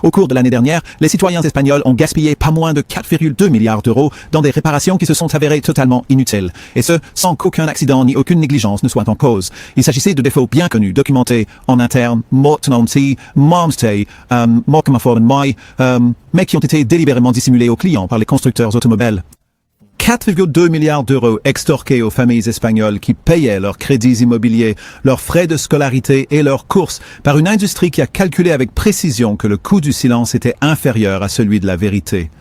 Au cours de l'année dernière, les citoyens espagnols ont gaspillé pas moins de 4,2 milliards d'euros dans des réparations qui se sont avérées totalement inutiles. Et ce, sans qu'aucun accident ni aucune négligence ne soit en cause. Il s'agissait de défauts bien connus, documentés en interne, mais qui ont été délibérément dissimulés aux clients par les constructeurs automobiles. 4,2 milliards d'euros extorqués aux familles espagnoles qui payaient leurs crédits immobiliers, leurs frais de scolarité et leurs courses par une industrie qui a calculé avec précision que le coût du silence était inférieur à celui de la vérité.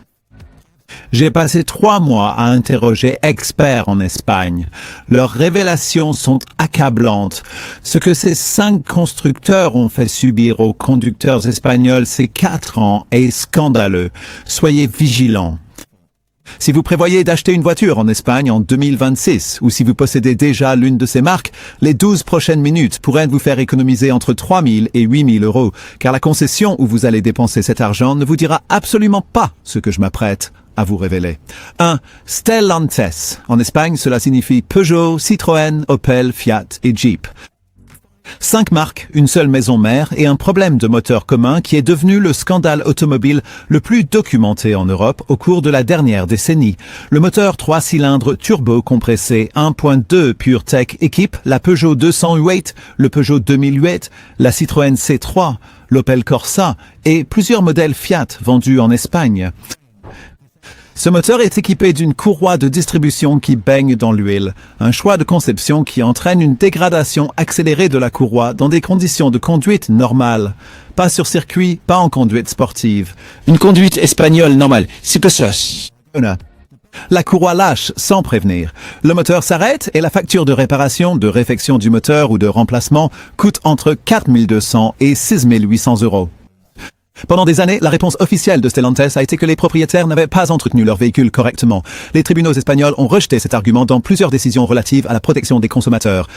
J'ai passé 3 mois à interroger experts en Espagne. Leurs révélations sont accablantes. Ce que ces 5 constructeurs ont fait subir aux conducteurs espagnols ces 4 ans est scandaleux. Soyez vigilants. Si vous prévoyez d'acheter une voiture en Espagne en 2026, ou si vous possédez déjà l'une de ces marques, les 12 prochaines minutes pourraient vous faire économiser entre 3 000 et 8 000 euros, car la concession où vous allez dépenser cet argent ne vous dira absolument pas ce que je m'apprête à vous révéler. 1. Stellantis. En Espagne, cela signifie Peugeot, Citroën, Opel, Fiat et Jeep. 5 marques, une seule maison mère et un problème de moteur commun qui est devenu le scandale automobile le plus documenté en Europe au cours de la dernière décennie. Le moteur 3 cylindres turbo compressé 1.2 PureTech équipe la Peugeot 208, le Peugeot 2008, la Citroën C3, l'Opel Corsa et plusieurs modèles Fiat vendus en Espagne. Ce moteur est équipé d'une courroie de distribution qui baigne dans l'huile, un choix de conception qui entraîne une dégradation accélérée de la courroie dans des conditions de conduite normales. Pas sur circuit, pas en conduite sportive. Une conduite espagnole normale, c'est que ça. La courroie lâche sans prévenir. Le moteur s'arrête et la facture de réparation, de réfection du moteur ou de remplacement coûte entre 4 200 et 6 800 euros. Pendant des années, la réponse officielle de Stellantis a été que les propriétaires n'avaient pas entretenu leur véhicule correctement. Les tribunaux espagnols ont rejeté cet argument dans plusieurs décisions relatives à la protection des consommateurs.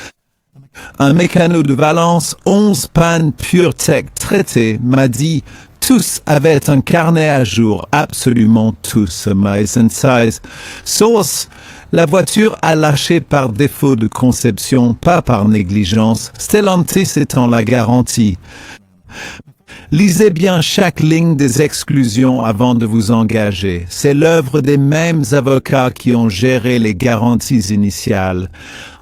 Un mécano de Valence, 11 pannes PureTech traitées, m'a dit « Tous avaient un carnet à jour, absolument tous, Source, la voiture a lâché par défaut de conception, pas par négligence, Stellantis étant la garantie. » Lisez bien chaque ligne des exclusions avant de vous engager. C'est l'œuvre des mêmes avocats qui ont géré les garanties initiales.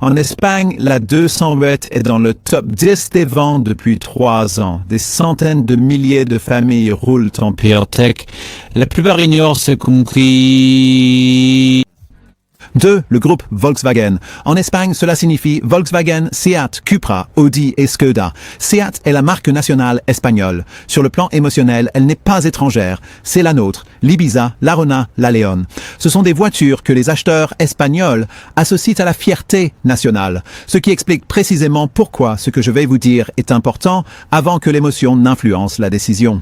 En Espagne, la 208 est dans le top 10 des ventes depuis 3 ans. Des centaines de milliers de familles roulent en PureTech. La plupart ignorent ce compris. 2. Le groupe Volkswagen. En Espagne, cela signifie Volkswagen, Seat, Cupra, Audi et Skoda. Seat est la marque nationale espagnole. Sur le plan émotionnel, elle n'est pas étrangère. C'est la nôtre, l'Ibiza, l'Arona, la Leon. Ce sont des voitures que les acheteurs espagnols associent à la fierté nationale. Ce qui explique précisément pourquoi ce que je vais vous dire est important avant que l'émotion n'influence la décision.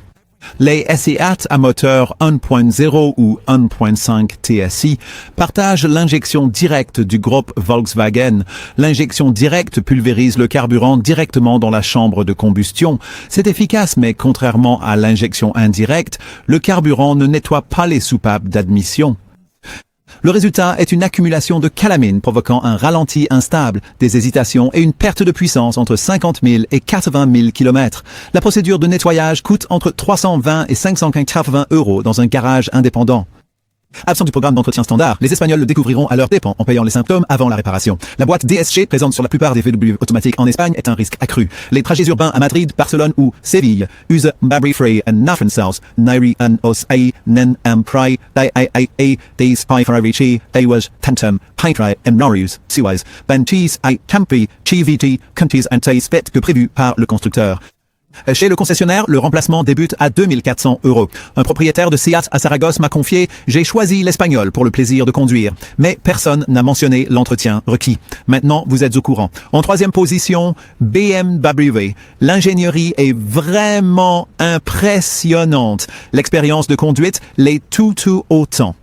Les Seat à moteur 1.0 ou 1.5 TSI partagent l'injection directe du groupe Volkswagen. L'injection directe pulvérise le carburant directement dans la chambre de combustion. C'est efficace, mais contrairement à l'injection indirecte, le carburant ne nettoie pas les soupapes d'admission. Le résultat est une accumulation de calamine provoquant un ralenti instable, des hésitations et une perte de puissance entre 50 000 et 80 000 km. La procédure de nettoyage coûte entre 320 et 580 euros dans un garage indépendant. Absent du programme d'entretien standard, les Espagnols le découvriront à leurs dépens en payant les symptômes avant la réparation. La boîte DSG présente sur la plupart des VW automatiques en Espagne est un risque accru. Les trajets urbains à Madrid, Barcelone ou Séville usent battery free and nothing cells. Nairi and os a nen pry des spyfaravici they was tantum hydra Norus suez ben cheese a campi chiviti contis and spit que prévu par le constructeur. Chez le concessionnaire, le remplacement débute à 2 400 euros. Un propriétaire de Seat à Saragosse m'a confié « J'ai choisi l'espagnol pour le plaisir de conduire ». Mais personne n'a mentionné l'entretien requis. Maintenant, vous êtes au courant. En 3e position, BMW. L'ingénierie est vraiment impressionnante. L'expérience de conduite l'est tout autant.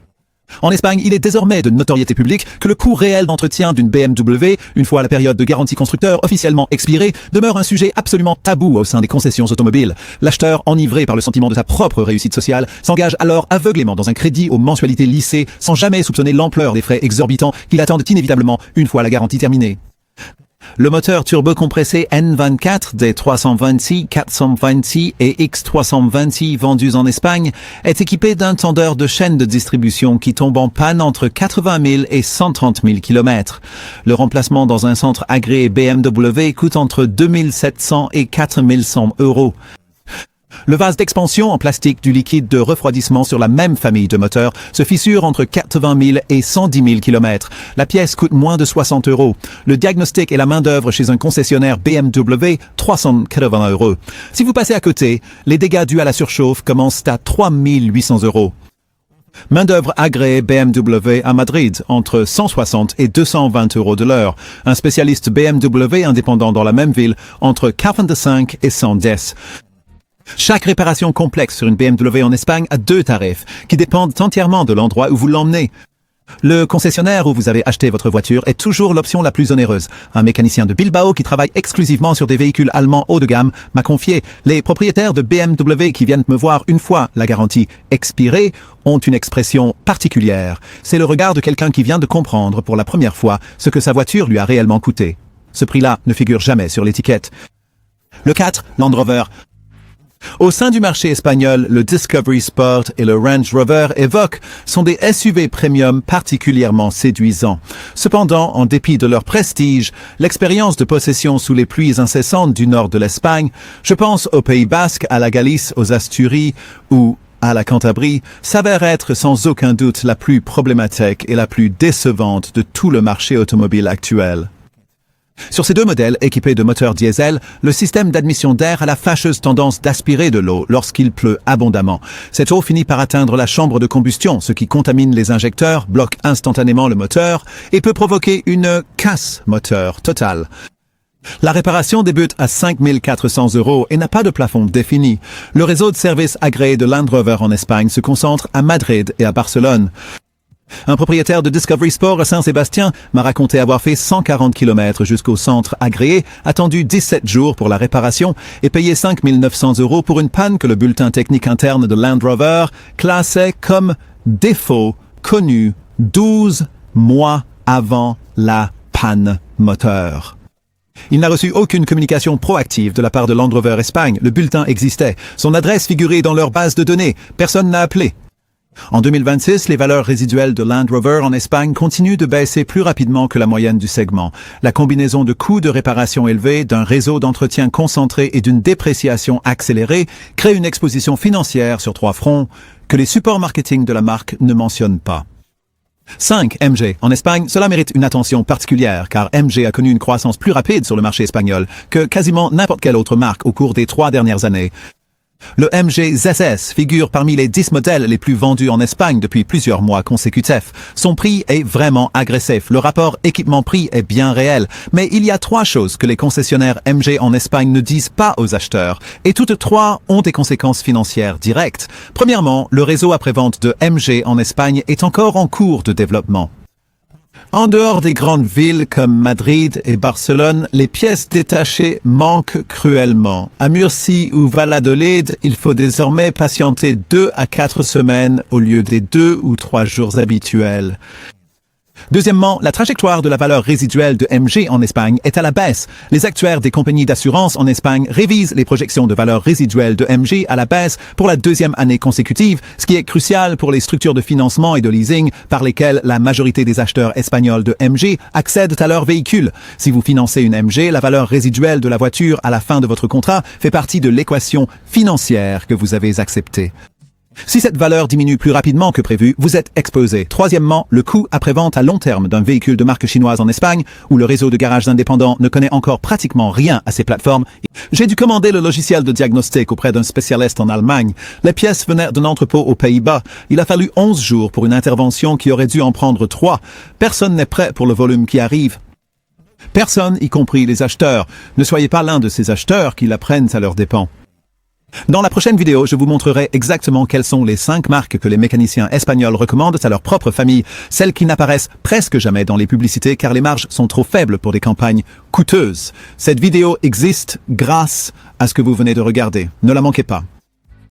En Espagne, il est désormais de notoriété publique que le coût réel d'entretien d'une BMW, une fois la période de garantie constructeur officiellement expirée, demeure un sujet absolument tabou au sein des concessions automobiles. L'acheteur, enivré par le sentiment de sa propre réussite sociale, s'engage alors aveuglément dans un crédit aux mensualités lissées, sans jamais soupçonner l'ampleur des frais exorbitants qui l'attendent inévitablement une fois la garantie terminée. Le moteur turbo-compressé N24 des 326, 426 et X326 vendus en Espagne est équipé d'un tendeur de chaîne de distribution qui tombe en panne entre 80 000 et 130 000 km. Le remplacement dans un centre agréé BMW coûte entre 2 700 et 4 100 €. Le vase d'expansion en plastique du liquide de refroidissement sur la même famille de moteurs se fissure entre 80 000 et 110 000 km. La pièce coûte moins de 60 €. Le diagnostic et la main-d'œuvre chez un concessionnaire BMW, 380 €. Si vous passez à côté, les dégâts dus à la surchauffe commencent à 3 800 €. Main-d'œuvre agréée BMW à Madrid, entre 160 et 220 € de l'heure. Un spécialiste BMW indépendant dans la même ville, entre 45 et 110. Chaque réparation complexe sur une BMW en Espagne a 2 tarifs, qui dépendent entièrement de l'endroit où vous l'emmenez. Le concessionnaire où vous avez acheté votre voiture est toujours l'option la plus onéreuse. Un mécanicien de Bilbao qui travaille exclusivement sur des véhicules allemands haut de gamme m'a confié: les propriétaires de BMW qui viennent me voir une fois la garantie expirée ont une expression particulière. C'est le regard de quelqu'un qui vient de comprendre pour la première fois ce que sa voiture lui a réellement coûté. Ce prix-là ne figure jamais sur l'étiquette. Le 4, Land Rover. Au sein du marché espagnol, le Discovery Sport et le Range Rover Evoque sont des SUV premium particulièrement séduisants. Cependant, en dépit de leur prestige, l'expérience de possession sous les pluies incessantes du nord de l'Espagne, je pense au Pays Basque, à la Galice, aux Asturies ou à la Cantabrie, s'avère être sans aucun doute la plus problématique et la plus décevante de tout le marché automobile actuel. Sur ces 2 modèles équipés de moteurs diesel, le système d'admission d'air a la fâcheuse tendance d'aspirer de l'eau lorsqu'il pleut abondamment. Cette eau finit par atteindre la chambre de combustion, ce qui contamine les injecteurs, bloque instantanément le moteur et peut provoquer une casse moteur totale. La réparation débute à 5 400 € et n'a pas de plafond défini. Le réseau de services agréé de Land Rover en Espagne se concentre à Madrid et à Barcelone. Un propriétaire de Discovery Sport à Saint-Sébastien m'a raconté avoir fait 140 km jusqu'au centre agréé, attendu 17 jours pour la réparation et payé 5 900 € pour une panne que le bulletin technique interne de Land Rover classait comme défaut connu 12 mois avant la panne moteur. Il n'a reçu aucune communication proactive de la part de Land Rover Espagne. Le bulletin existait. Son adresse figurait dans leur base de données. Personne n'a appelé. En 2026, les valeurs résiduelles de Land Rover en Espagne continuent de baisser plus rapidement que la moyenne du segment. La combinaison de coûts de réparation élevés, d'un réseau d'entretien concentré et d'une dépréciation accélérée crée une exposition financière sur 3 fronts que les supports marketing de la marque ne mentionnent pas. 5. MG. En Espagne, cela mérite une attention particulière car MG a connu une croissance plus rapide sur le marché espagnol que quasiment n'importe quelle autre marque au cours des 3 dernières années. Le MG ZS figure parmi les 10 modèles les plus vendus en Espagne depuis plusieurs mois consécutifs. Son prix est vraiment agressif. Le rapport équipement-prix est bien réel. Mais il y a 3 choses que les concessionnaires MG en Espagne ne disent pas aux acheteurs. Et toutes 3 ont des conséquences financières directes. Premièrement, le réseau après-vente de MG en Espagne est encore en cours de développement. En dehors des grandes villes comme Madrid et Barcelone, les pièces détachées manquent cruellement. À Murcie ou Valladolid, il faut désormais patienter 2 à 4 semaines au lieu des 2 ou 3 jours habituels. Deuxièmement, la trajectoire de la valeur résiduelle de MG en Espagne est à la baisse. Les actuaires des compagnies d'assurance en Espagne révisent les projections de valeur résiduelle de MG à la baisse pour la 2e année consécutive, ce qui est crucial pour les structures de financement et de leasing par lesquelles la majorité des acheteurs espagnols de MG accèdent à leur véhicule. Si vous financez une MG, la valeur résiduelle de la voiture à la fin de votre contrat fait partie de l'équation financière que vous avez acceptée. Si cette valeur diminue plus rapidement que prévu, vous êtes exposé. Troisièmement, le coût après-vente à long terme d'un véhicule de marque chinoise en Espagne, où le réseau de garages indépendants ne connaît encore pratiquement rien à ces plateformes. J'ai dû commander le logiciel de diagnostic auprès d'un spécialiste en Allemagne. Les pièces venaient d'un entrepôt aux Pays-Bas. Il a fallu 11 jours pour une intervention qui aurait dû en prendre 3. Personne n'est prêt pour le volume qui arrive. Personne, y compris les acheteurs. Ne soyez pas l'un de ces acheteurs qui la prennent à leurs dépens. Dans la prochaine vidéo, je vous montrerai exactement quelles sont les 5 marques que les mécaniciens espagnols recommandent à leur propre famille, celles qui n'apparaissent presque jamais dans les publicités car les marges sont trop faibles pour des campagnes coûteuses. Cette vidéo existe grâce à ce que vous venez de regarder. Ne la manquez pas.